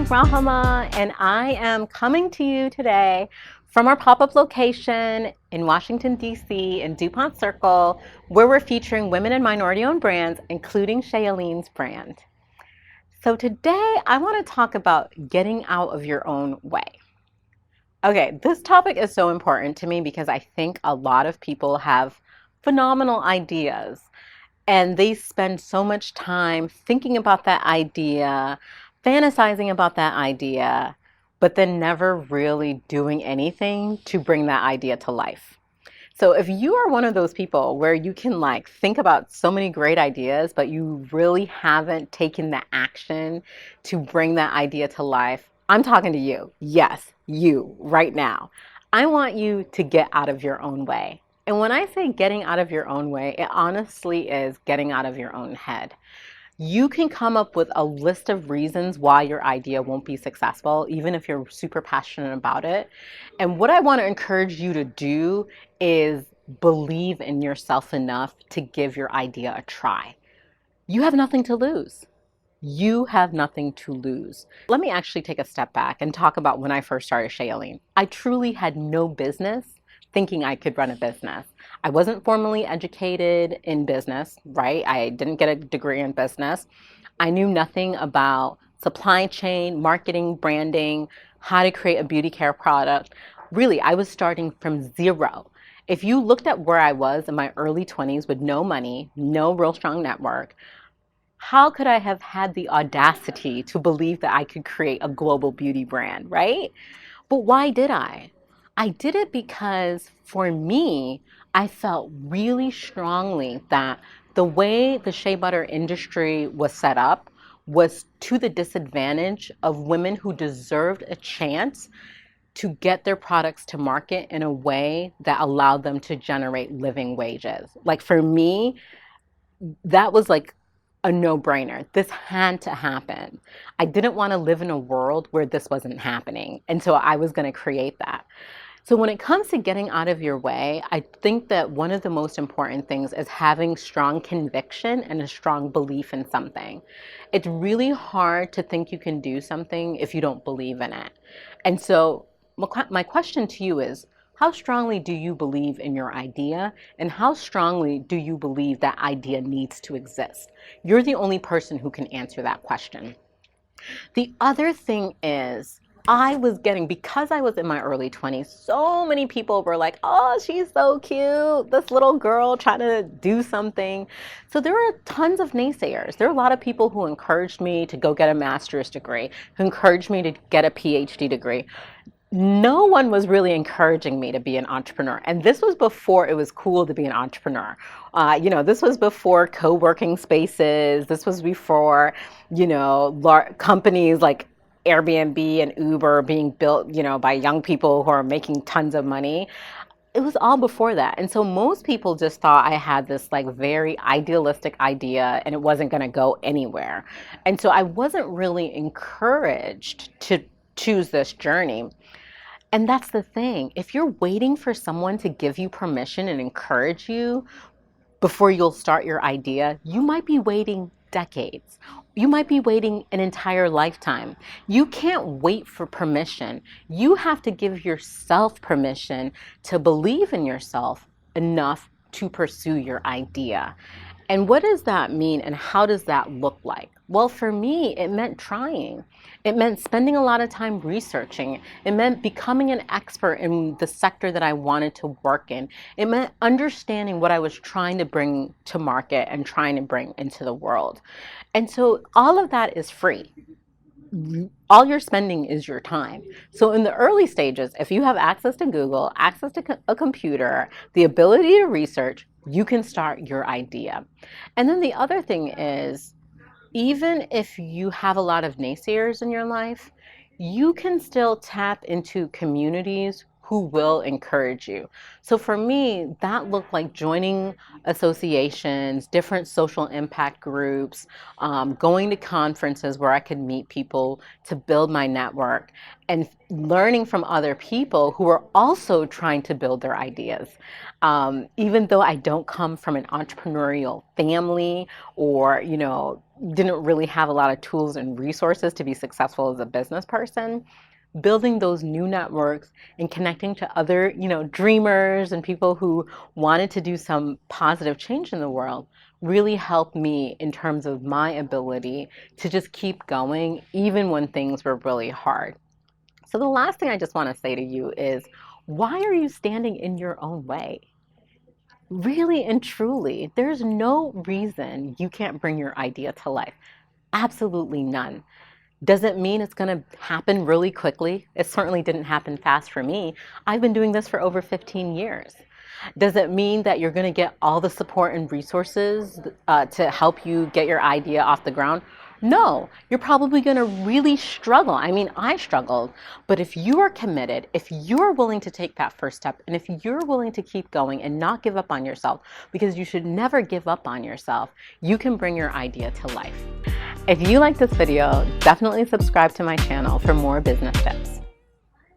Rahama, and I am coming to you today from our pop-up location in Washington, D.C. in DuPont Circle, where we're featuring women and minority-owned brands, including Shaylene's brand. So today, I want to talk about getting out of your own way. Okay, this topic is so important to me because I think a lot of people have phenomenal ideas and they spend so much time thinking about that idea, fantasizing about that idea, but then never really doing anything to bring that idea to life. So if you are one of those people where you can like think about so many great ideas, but you really haven't taken the action to bring that idea to life, I'm talking to you. Yes, you right now. I want you to get out of your own way. And when I say getting out of your own way, it honestly is getting out of your own head. You can come up with a list of reasons why your idea won't be successful, even if you're super passionate about it. And what I want to encourage you to do is believe in yourself enough to give your idea a try. You have nothing to lose. You have nothing to lose. Let me actually take a step back and talk about when I first started Shailene. I truly had no business thinking I could run a business. I wasn't formally educated in business, right? I didn't get a degree in business. I knew nothing about supply chain, marketing, branding, how to create a beauty care product. Really, I was starting from zero. If you looked at where I was in my early 20s with no money, no real strong network, how could I have had the audacity to believe that I could create a global beauty brand, right? But why did I? I did it because for me, I felt really strongly that the way the shea butter industry was set up was to the disadvantage of women who deserved a chance to get their products to market in a way that allowed them to generate living wages. Like for me, that was like a no-brainer. This had to happen. I didn't want to live in a world where this wasn't happening. And so I was going to create that. So when it comes to getting out of your way, I think that one of the most important things is having strong conviction and a strong belief in something. It's really hard to think you can do something if you don't believe in it. And so my question to you is, how strongly do you believe in your idea? And how strongly do you believe that idea needs to exist? You're the only person who can answer that question. The other thing is, because I was in my early 20s, so many people were like, oh, she's so cute, this little girl trying to do something. So there were tons of naysayers. There are a lot of people who encouraged me to go get a master's degree, who encouraged me to get a PhD degree. No one was really encouraging me to be an entrepreneur. And this was before it was cool to be an entrepreneur. This was before co-working spaces. This was before, companies like Airbnb and Uber being built, by young people who are making tons of money. It was all before that. And so most people just thought I had this like very idealistic idea and it wasn't going to go anywhere. And so I wasn't really encouraged to choose this journey. And that's the thing. If you're waiting for someone to give you permission and encourage you before you'll start your idea, you might be waiting decades. You might be waiting an entire lifetime. You can't wait for permission. You have to give yourself permission to believe in yourself enough to pursue your idea. And what does that mean and how does that look like? Well, for me, it meant trying. It meant spending a lot of time researching. It meant becoming an expert in the sector that I wanted to work in. It meant understanding what I was trying to bring to market and trying to bring into the world. And so all of that is free. All you're spending is your time. So in the early stages, if you have access to Google, access to a computer, the ability to research, you can start your idea. And then the other thing is, even if you have a lot of naysayers in your life, you can still tap into communities who will encourage you. So for me, that looked like joining associations, different social impact groups, going to conferences where I could meet people to build my network, and learning from other people who are also trying to build their ideas. Even though I don't come from an entrepreneurial family, or didn't really have a lot of tools and resources to be successful as a business person, building those new networks and connecting to other, dreamers and people who wanted to do some positive change in the world really helped me in terms of my ability to just keep going even when things were really hard. So the last thing I just want to say to you is, why are you standing in your own way? Really and truly, there's no reason you can't bring your idea to life. Absolutely none. Does it mean it's going to happen really quickly? It certainly didn't happen fast for me. I've been doing this for over 15 years. Does it mean that you're going to get all the support and resources to help you get your idea off the ground? No, you're probably going to really struggle. I mean, I struggled. But if you are committed, if you're willing to take that first step, and if you're willing to keep going and not give up on yourself, because you should never give up on yourself, you can bring your idea to life. If you like this video, definitely subscribe to my channel for more business tips.